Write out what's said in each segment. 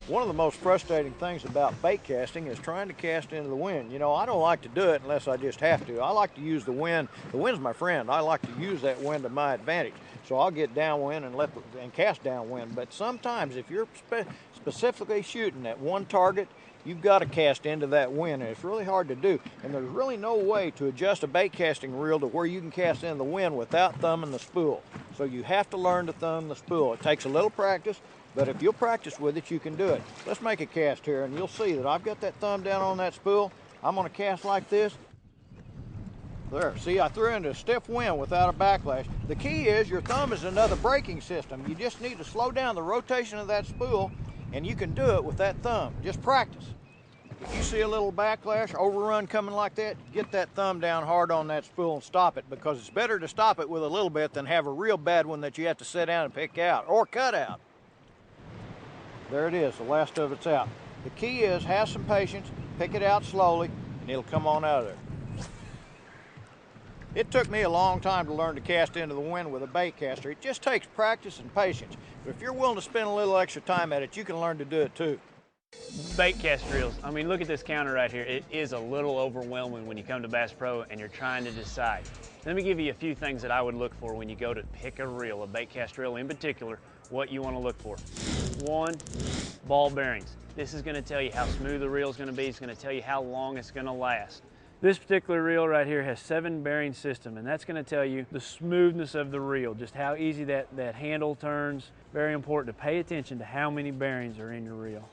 One of the most frustrating things about bait casting is trying to cast into the wind. You know, I don't like to do it unless I just have to. I like to use the wind. The wind's my friend. I like to use that wind to my advantage. So I'll get downwind and cast downwind. But sometimes if you're specifically shooting at one target, you've got to cast into that wind, and it's really hard to do. And there's really no way to adjust a bait casting reel to where you can cast in the wind without thumbing the spool. So you have to learn to thumb the spool. It takes a little practice, but if you'll practice with it, you can do it. Let's make a cast here, and you'll see that I've got that thumb down on that spool. I'm going to cast like this. There, see, I threw into a stiff wind without a backlash. The key is your thumb is another braking system. You just need to slow down the rotation of that spool, and you can do it with that thumb. Just practice. If you see a little backlash, overrun coming like that, get that thumb down hard on that spool and stop it, because it's better to stop it with a little bit than have a real bad one that you have to sit down and pick out or cut out. There it is, the last of it's out. The key is have some patience, pick it out slowly, and it'll come on out of there. It took me a long time to learn to cast into the wind with a bait caster. It just takes practice and patience. But if you're willing to spend a little extra time at it, you can learn to do it too. Bait cast reels. I mean, look at this counter right here. It is a little overwhelming when you come to Bass Pro and you're trying to decide. Let me give you a few things that I would look for when you go to pick a reel, a bait cast reel in particular, what you want to look for. One, ball bearings. This is going to tell you how smooth the reel is going to be. It's going to tell you how long it's going to last. This particular reel right here has 7 bearing system, and that's going to tell you the smoothness of the reel, just how easy that handle turns. Very important to pay attention to how many bearings are in your reel.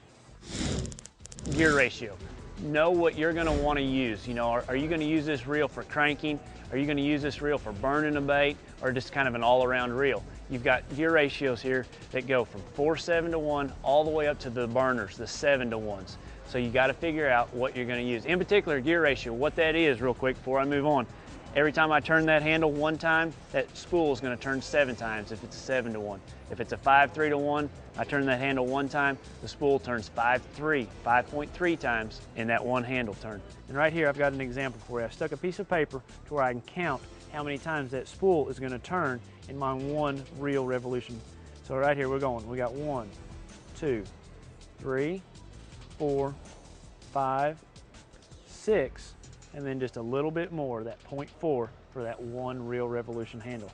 Gear ratio. Know what you're going to want to use. You know, are you going to use this reel for cranking? Are you going to use this reel for burning a bait, or just kind of an all-around reel? You've got gear ratios here that go from 4:7 to 1 all the way up to the burners, the 7:1s. So you got to figure out what you're going to use. In particular, gear ratio, what that is real quick before I move on. Every time I turn that handle one time, that spool is going to turn 7 times if it's a 7:1. If it's a 5.3 to 1, I turn that handle one time, the spool turns 5.3 times in that one handle turn. And right here I've got an example for you. I've stuck a piece of paper to where I can count how many times that spool is going to turn in my one reel revolution. So right here we're going. We got 1, 2, 3, 4, 5, 6, and then just a little bit more, that 0.4 for that one reel revolution handle.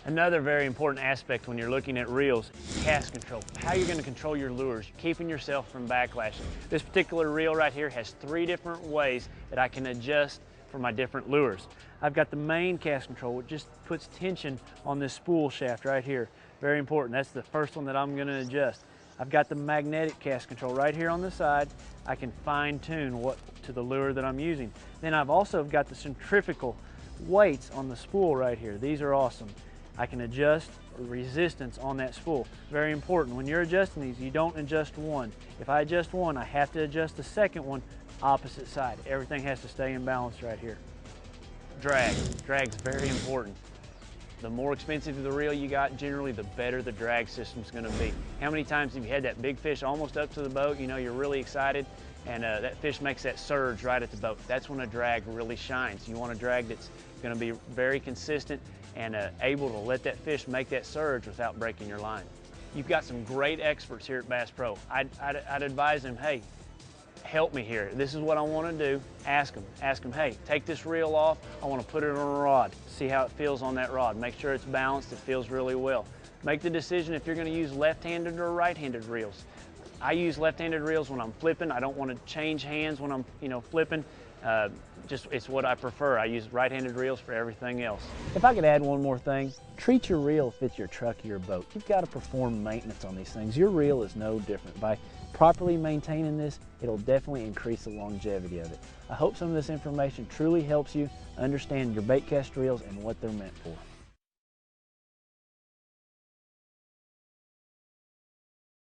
Another very important aspect when you're looking at reels, cast control. How you're going to control your lures, keeping yourself from backlashing. This particular reel right here has 3 different ways that I can adjust for my different lures. I've got the main cast control, which just puts tension on this spool shaft right here. Very important. That's the first one that I'm going to adjust. I've got the magnetic cast control right here on the side. I can fine tune what to the lure that I'm using. Then I've also got the centrifugal weights on the spool right here. These are awesome. I can adjust resistance on that spool. Very important. When you're adjusting these, you don't adjust one. If I adjust one, I have to adjust the second one opposite side. Everything has to stay in balance right here. Drag. Drag's very important. The more expensive the reel you got, generally the better the drag system's going to be. How many times have you had that big fish almost up to the boat, you know, you're really excited, and that fish makes that surge right at the boat? That's when a drag really shines. You want a drag that's going to be very consistent and able to let that fish make that surge without breaking your line. You've got some great experts here at Bass Pro. I'd advise them, hey, help me here. This is what I want to do. Ask them, hey, take this reel off. I want to put it on a rod. See how it feels on that rod. Make sure it's balanced. It feels really well. Make the decision if you're going to use left-handed or right-handed reels. I use left-handed reels when I'm flipping. I don't want to change hands when I'm, flipping. It's what I prefer. I use right-handed reels for everything else. If I could add one more thing, treat your reel if it's your truck or your boat. You've got to perform maintenance on these things. Your reel is no different. By properly maintaining this, it'll definitely increase the longevity of it. I hope some of this information truly helps you understand your bait cast reels and what they're meant for.